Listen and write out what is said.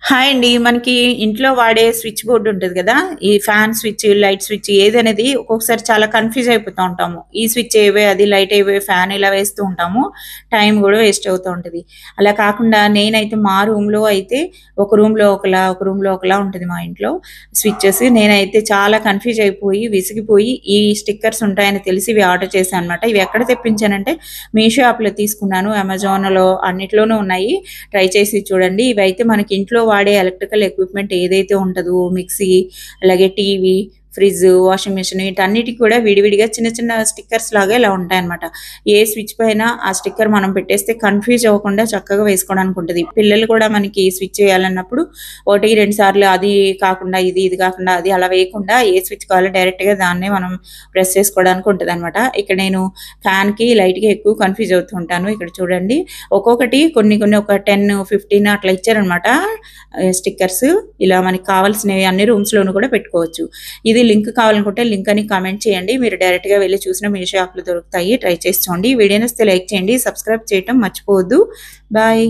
Hi అండి. మనకి ఇంట్లో వాడే స్విచ్ బోర్డ్ ఉంటది గదా! ఈ ఫ్యాన్ స్విచ్, లైట్ స్విచ్ ఏదనేది ఒక్కొక్కసారి చాలా కన్‌ఫ్యూజ్ అయిపోతా ఉంటాము. ఈ స్విచ్ ఏవే, అది లైట్ ఏవే, ఫ్యాన్ ఇలా వేస్తూ ఉంటాము. టైం గూడా వేస్ట్ అవుతూ ఉంటది. అలా కాకుండా నేనైతే మా రూమ్‌లో అయితే ఒక రూమ్‌లో ఒకలా, ఒక రూమ్‌లో ఒకలా ఉంటది మా ఇంట్లో స్విచెస్. నేనైతే చాలా కన్‌ఫ్యూజ్ అయిపోయి, విసిగిపోయి ఈ స్టిక్కర్స్ ఉంటాయని తెలిసి ఇవి ఆర్డర్ చేశాను అనమాట. ఇవి ఎక్కడ తెప్పించానంటే మీషో యాప్‌లో తీసుకున్నాను. అమెజాన్‌లో అన్నిట్లోనూ ఉన్నాయి. ట్రై చేసి చూడండి. ఇవైతే మనకి ఇంట్లో వాడే ఎలక్ట్రికల్ ఎక్విప్‌మెంట్ ఏదైతే ఉంటదో మిక్సీ, అలాగే టీవీ, ఫ్రిడ్జ్, వాషింగ్ మెషిన్ వీటన్నిటికి కూడా విడివిడిగా చిన్న చిన్న స్టిక్కర్స్ లాగా ఇలా ఉంటాయన్నమాట. ఏ స్విచ్ పైన ఆ స్టిక్కర్ మనం పెట్టేస్తే కన్‌ఫ్యూజ్ అవ్వకుండా చక్కగా వేసుకోవడానికి ఉంటది. పిల్లలు కూడా మనకి స్విచ్ చేయాలన్నప్పుడు 1, 2 సార్లు అది కాకుండా ఇది, ఇది కాకుండా అది అలా వేయకుండా ఏ స్విచ్ కావాలో డైరెక్ట్‌గా దాన్నే మనం ప్రెస్ చేసుకోవడానికి ఉంటదన్నమాట. ఇక్కడ నేను ఫ్యాన్‌కి, లైట్‌కి ఎక్కువ కన్‌ఫ్యూజ్ అవుతూ ఉంటాను. ఇక్కడ చూడండి. ఒక్కొక్కటి కొన్ని కొన్ని ఒక 10, 15 అట్లా ఇచ్చారనమాట స్టిక్కర్స్. ఇలా మనకి కావాల్సినవి అన్ని రూమ్స్‌లోనూ కూడా పెట్టుకోవచ్చు. ఇది లింక్ కావాలనుకుంటే లింక్ అని కామెంట్ చేయండి. మీరు డైరెక్ట్‌గా వెళ్లి చూసినా మీషో యాప్‌లో దొరుకుతాయి. ట్రై చేసి చూడండి. వీడియో నచ్చితే లైక్ చేయండి. సబ్స్క్రైబ్ చేయటం మర్చిపోవద్దు. బాయ్.